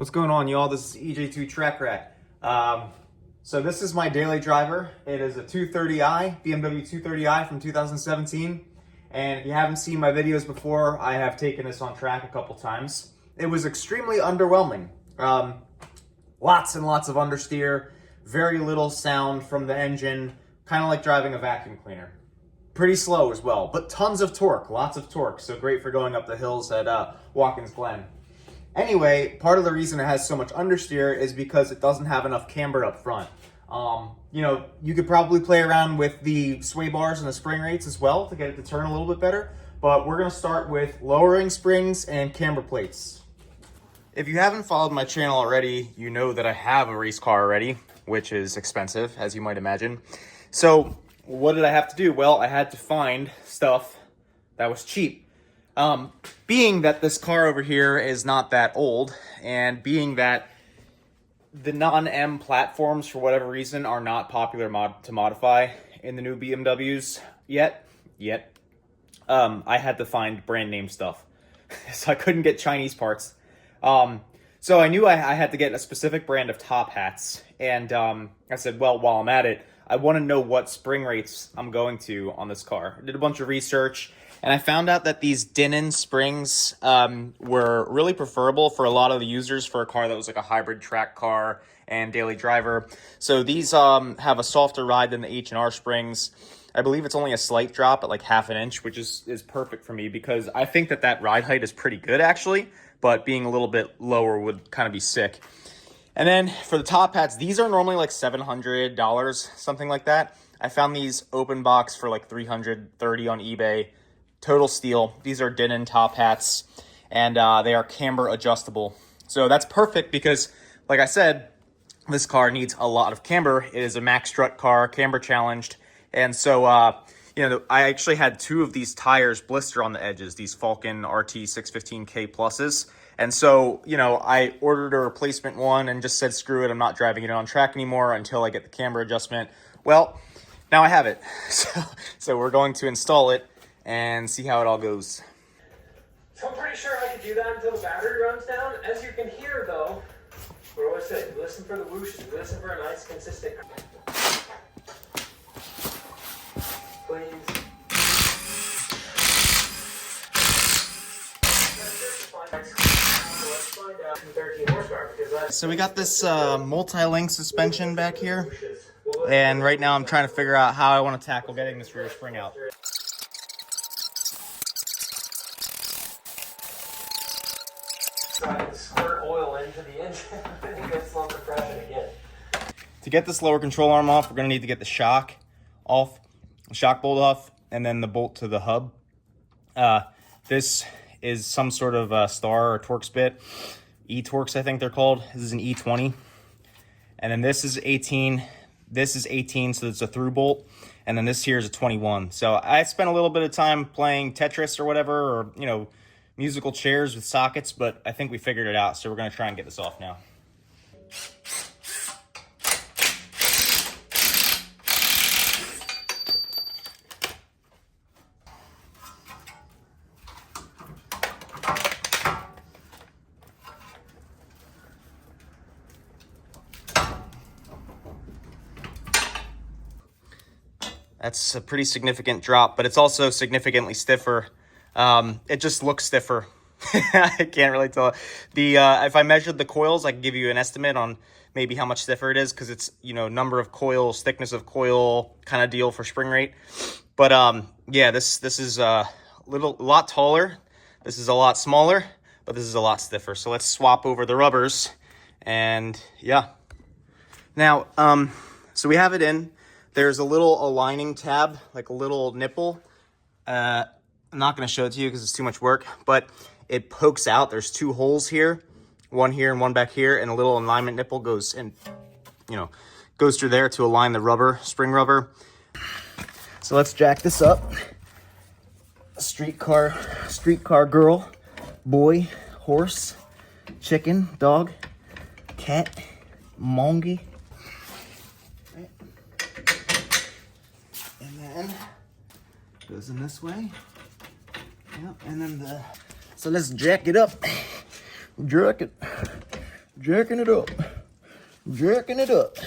What's going on, y'all? This is EJ2 Track Rat. So this is my daily driver. It is a 230i, BMW 230i from 2017. And if you haven't seen my videos before, I have taken this on track a couple times. It was extremely underwhelming. Lots and lots of understeer, very little sound from the engine, kind of like driving a vacuum cleaner. Pretty slow as well, but tons of torque, lots of torque. So great for going up the hills at Watkins Glen. Anyway, part of the reason it has so much understeer is because it doesn't have enough camber up front. You know, you could probably play around with the sway bars and the spring rates as well to get it to turn a little bit better, but we're gonna start with lowering springs and camber plates. If you haven't followed my channel already, you know that I have a race car already, which is expensive, as you might imagine. So what did I have to do? Well, I had to find stuff that was cheap. Being that this car over here is not that old, and being that the non-M platforms, for whatever reason, are not popular to modify in the new BMWs yet, I had to find brand name stuff. So I couldn't get Chinese parts. So I knew I had to get a specific brand of top hats, and I said, well, while I'm at it, I want to know what spring rates I'm going to on this car. I did a bunch of research, and I found out that these Dinan springs were really preferable for a lot of the users for a car that was like a hybrid track car and daily driver. So these have a softer ride than the H&R springs. I believe it's only a slight drop at like ½ an inch, which is perfect for me because I think that ride height is pretty good actually, but being a little bit lower would kind of be sick. And then for the top hats, these are normally like $700, something like that. I found these open box for like $330 on eBay. Total steal. These are Dinan top hats, and they are camber adjustable. So that's perfect because, like I said, this car needs a lot of camber. It is a max strut car, camber challenged. And so, you know, I actually had two of these tires blister on the edges, these Falcon RT 615K pluses. And so, you know, I ordered a replacement one and just said, screw it, I'm not driving it on track anymore until I get the camber adjustment. Well, now I have it. So we're going to install it and see how it all goes. So I'm pretty sure I could do that until the battery runs down. As you can hear though, what do I say? Listen for the whooshes, listen for a nice consistent. Please. So we got this multi-link suspension back here, and right now I'm trying to figure out how I want to tackle getting this rear spring out. Try to squirt oil into the engine and get slow compression again. To get this lower control arm off, we're going to need to get the shock off, the shock bolt off, and then the bolt to the hub. This is some sort of star or Torx bit. E-Torx, I think they're called. This is an E20. And then this is 18. This is 18, so it's a through bolt. And then this here is a 21. So I spent a little bit of time playing Tetris or whatever, or, you know, musical chairs with sockets, but I think we figured it out. So we're going to try and get this off now. That's a pretty significant drop, but it's also significantly stiffer. It just looks stiffer. I can't really tell. If I measured the coils, I can give you an estimate on maybe how much stiffer it is because it's, you know, number of coils, thickness of coil kind of deal for spring rate. But yeah, this is a lot taller. This is a lot smaller, but this is a lot stiffer. So let's swap over the rubbers, and yeah. Now, so we have it in. There's a little aligning tab, like a little nipple. I'm not going to show it to you because it's too much work, but it pokes out. There's two holes here, one here and one back here, and a little alignment nipple goes in, you know, goes through there to align the rubber, spring rubber. So let's jack this up. Streetcar girl, boy, horse, chicken, dog, cat, monkey. And then goes in this way. Yep, and then so let's jack it up. Jack Jacking it up. Jacking it up.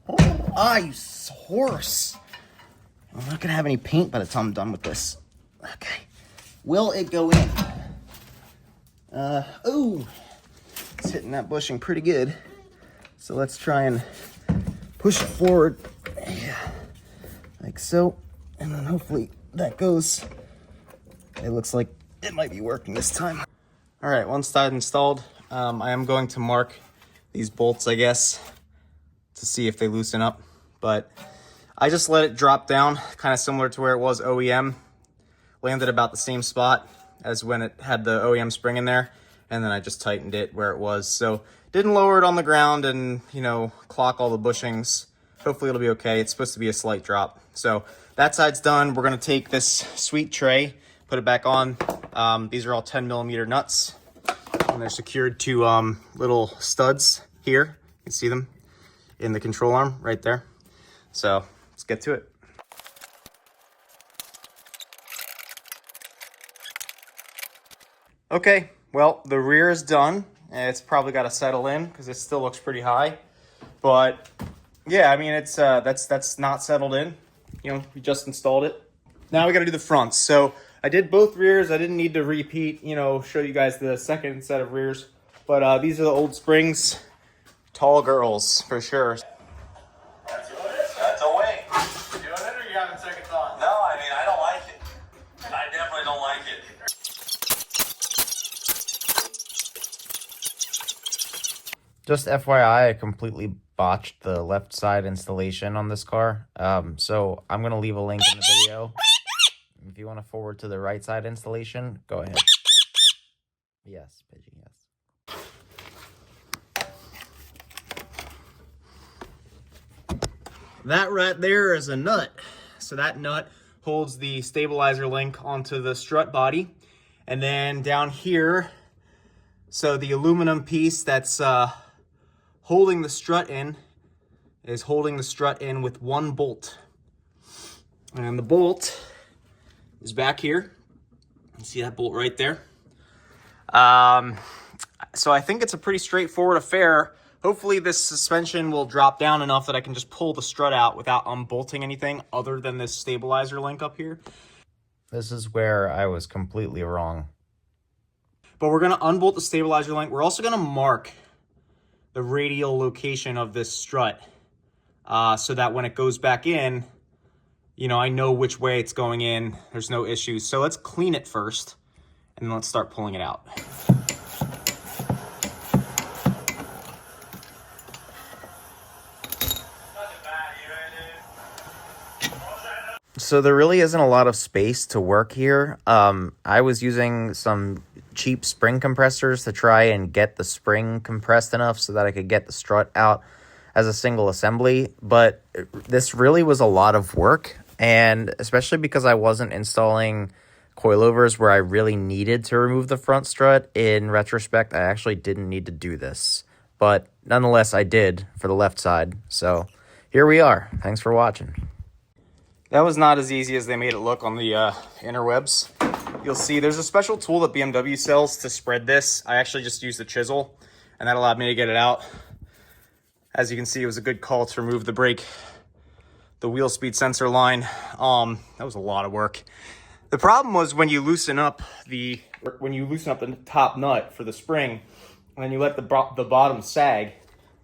Oh, you horse. I'm not gonna have any paint by the time I'm done with this. Okay. Will it go in? Oh, it's hitting that bushing pretty good. So let's try and push it forward. Yeah, like so. And then hopefully that goes. It looks like it might be working this time. All right, once that's installed, I am going to mark these bolts, I guess, to see if they loosen up. But I just let it drop down, kind of similar to where it was OEM. Landed about the same spot as when it had the OEM spring in there. And then I just tightened it where it was. So didn't lower it on the ground and, you know, clock all the bushings. Hopefully it'll be okay. It's supposed to be a slight drop. So that side's done. We're gonna take this sweet tray, put it back on. These are all 10mm nuts. And they're secured to little studs here. You can see them in the control arm right there. So let's get to it. Okay, well, the rear is done. It's probably got to settle in because it still looks pretty high. But yeah, I mean, it's that's not settled in. You know, we just installed it. Now we got to do the fronts. So I did both rears. I didn't need to repeat, you know, show you guys the second set of rears. But these are the old springs. Tall girls, for sure. That's a wing. You doing it or you having second thought? No, I mean, I don't like it. I definitely don't like it. Just FYI, I completely botched the left side installation on this car. So I'm going to leave a link in the video. If you want to forward to the right side installation, go ahead. Yes, Pidgey, yes. That right there is a nut. So that nut holds the stabilizer link onto the strut body. And then down here, so the aluminum piece that's holding the strut in is holding the strut in with one bolt. And the bolt is back here. You see that bolt right there? So I think it's a pretty straightforward affair. Hopefully this suspension will drop down enough that I can just pull the strut out without unbolting anything other than this stabilizer link up here. This is where I was completely wrong. But we're going to unbolt the stabilizer link. We're also going to mark the radial location of this strut so that when it goes back in, you know, I know which way it's going in. There's no issues. So let's clean it first and then let's start pulling it out. So there really isn't a lot of space to work here. I was using some cheap spring compressors to try and get the spring compressed enough so that I could get the strut out as a single assembly. But this really was a lot of work, and especially because I wasn't installing coilovers where I really needed to remove the front strut. In retrospect, I actually didn't need to do this. But nonetheless, I did for the left side. So here we are. Thanks for watching. That was not as easy as they made it look on the interwebs. You'll see there's a special tool that BMW sells to spread this. I actually just used the chisel, and that allowed me to get it out. As you can see, it was a good call to remove the brake, the wheel speed sensor line. That was a lot of work. The problem was when you loosen up the top nut for the spring, and then you let the bottom sag,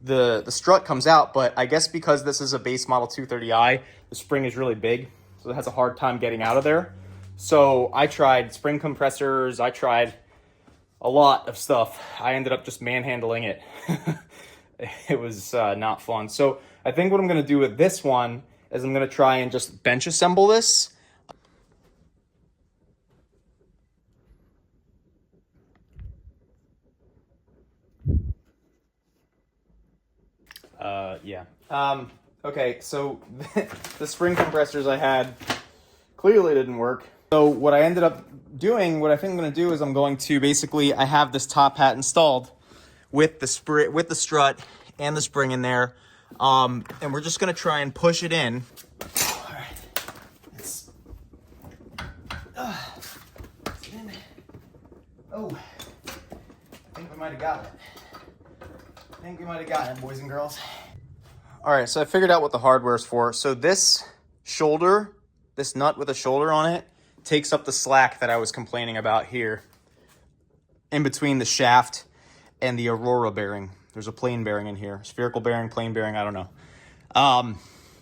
the strut comes out. But I guess because this is a base model 230i, the spring is really big, so it has a hard time getting out of there. So I tried spring compressors, I tried a lot of stuff. I ended up just manhandling it. It was not fun. So I think what I'm gonna do with this one is I'm gonna try and just bench assemble this. Okay, so the spring compressors I had clearly didn't work. So what I ended up doing, what I think I'm going to do is I'm going to basically, I have this top hat installed with the strut and the spring in there. And we're just going to try and push it in. All right. Oh, I think we might have got it. think we might have gotten it, boys and girls. All right, so I figured out what the hardware is for. So this shoulder, this nut with a shoulder on it, takes up the slack that I was complaining about here in between the shaft and the Aurora bearing. There's a plain bearing in here. Spherical bearing, plain bearing, I don't know.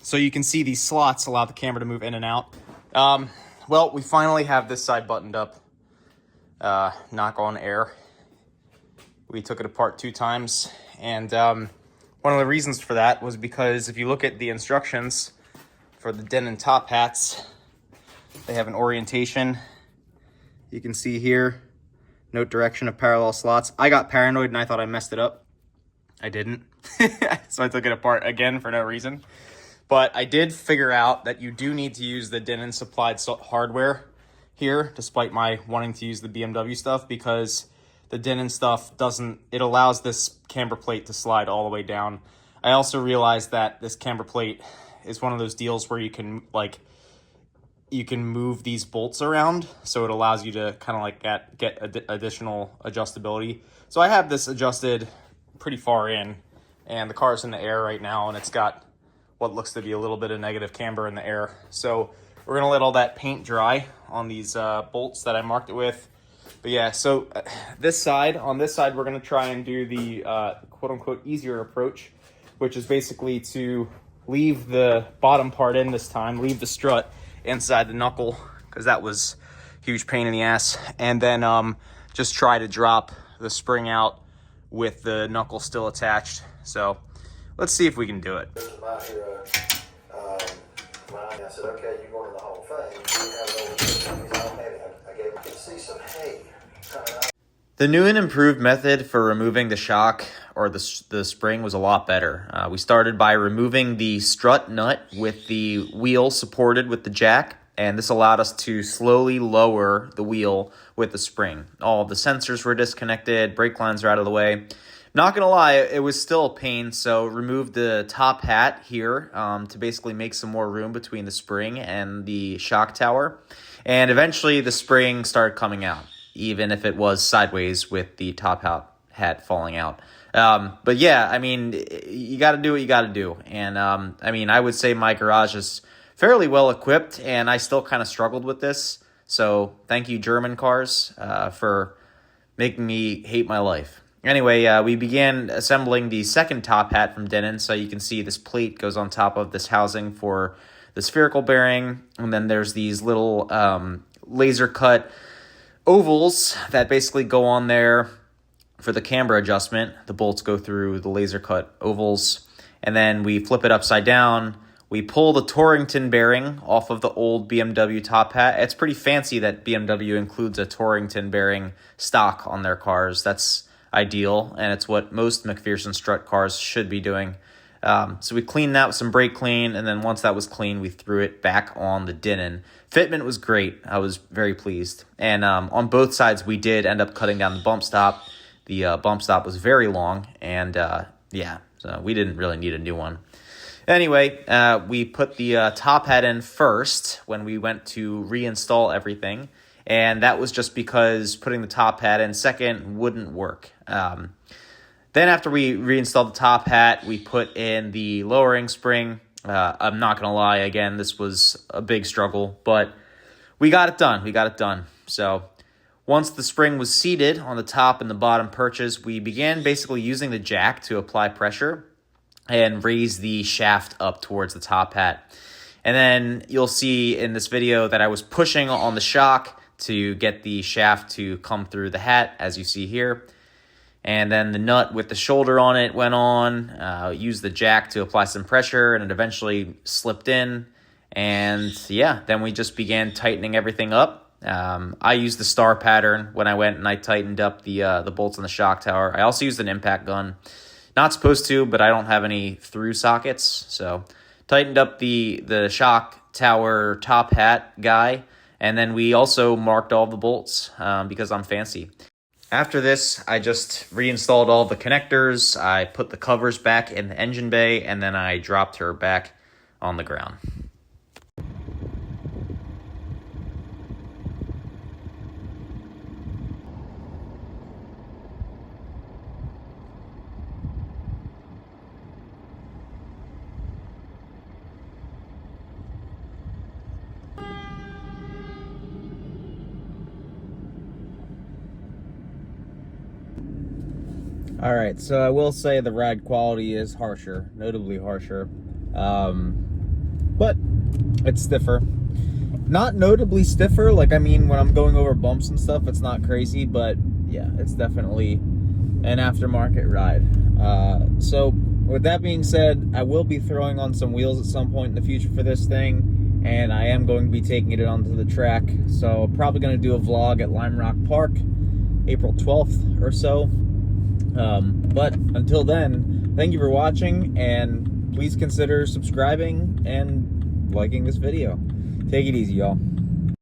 So you can see these slots allow the camber to move in and out. Well, we finally have this side buttoned up. Knock on air. We took it apart 2 times, and one of the reasons for that was because if you look at the instructions for the Dinan top hats, they have an orientation. You can see here, note direction of parallel slots. I got paranoid and I thought I messed it up. I didn't. So I took it apart again for no reason. But I did figure out that you do need to use the Dinan supplied hardware here, despite my wanting to use the BMW stuff, because the Dinan stuff doesn't, it allows this camber plate to slide all the way down. I also realized that this camber plate is one of those deals where you can move these bolts around, so it allows you to kind of like get additional adjustability. So I have this adjusted pretty far in, and the car's in the air right now, and it's got what looks to be a little bit of negative camber in the air. So we're gonna let all that paint dry on these bolts that I marked it with. But yeah, so on this side, we're gonna try and do the quote unquote easier approach, which is basically to leave the bottom part in this time, leave the strut inside the knuckle, because that was a huge pain in the ass, and then just try to drop the spring out with the knuckle still attached. So let's see if we can do it. I said, okay, you're going to the Hall of Fame. You have I gave him to see some hay. The new and improved method for removing the shock or the spring was a lot better. We started by removing the strut nut with the wheel supported with the jack, and this allowed us to slowly lower the wheel with the spring. All of the sensors were disconnected, brake lines are out of the way. Not gonna lie, it was still a pain, so removed the top hat here to basically make some more room between the spring and the shock tower. And eventually the spring started coming out, even if it was sideways with the top hat falling out. But yeah, I mean, you gotta do what you gotta do. And I mean, I would say my garage is fairly well equipped, and I still kind of struggled with this. So thank you, German cars, for making me hate my life. Anyway, we began assembling the second top hat from Dinan. So you can see this plate goes on top of this housing for the spherical bearing. And then there's these little laser cut ovals that basically go on there for the camber adjustment. The bolts go through the laser cut ovals. And then we flip it upside down. We pull the Torrington bearing off of the old BMW top hat. It's pretty fancy that BMW includes a Torrington bearing stock on their cars. That's ideal, and it's what most McPherson strut cars should be doing. So we cleaned that with some brake clean, and then once that was clean, we threw it back on the Dinan. Fitment was great. I was very pleased. And on both sides, we did end up cutting down the bump stop. The bump stop was very long, and yeah, so we didn't really need a new one. Anyway, we put the top hat in first when we went to reinstall everything. And that was just because putting the top hat in second wouldn't work. Then after we reinstalled the top hat, we put in the lowering spring. I'm not going to lie, again, this was a big struggle, but we got it done. So once the spring was seated on the top and the bottom perches, we began basically using the jack to apply pressure and raise the shaft up towards the top hat. And then you'll see in this video that I was pushing on the shock to get the shaft to come through the hat, as you see here. And then the nut with the shoulder on it went on, used the jack to apply some pressure, and it eventually slipped in. And yeah, then we just began tightening everything up. I used the star pattern when I went and I tightened up the bolts on the shock tower. I also used an impact gun. Not supposed to, but I don't have any through sockets. So tightened up the shock tower top hat guy. And then we also marked all the bolts because I'm fancy. After this, I just reinstalled all the connectors. I put the covers back in the engine bay, and then I dropped her back on the ground. All right, so I will say the ride quality is harsher, notably harsher, but it's stiffer. Not notably stiffer, like, I mean, when I'm going over bumps and stuff, it's not crazy, but yeah, it's definitely an aftermarket ride. So with that being said, I will be throwing on some wheels at some point in the future for this thing, and I am going to be taking it onto the track. So probably going to do a vlog at Lime Rock Park, April 12th or so. But until then, thank you for watching, and please consider subscribing and liking this video. Take it easy, y'all.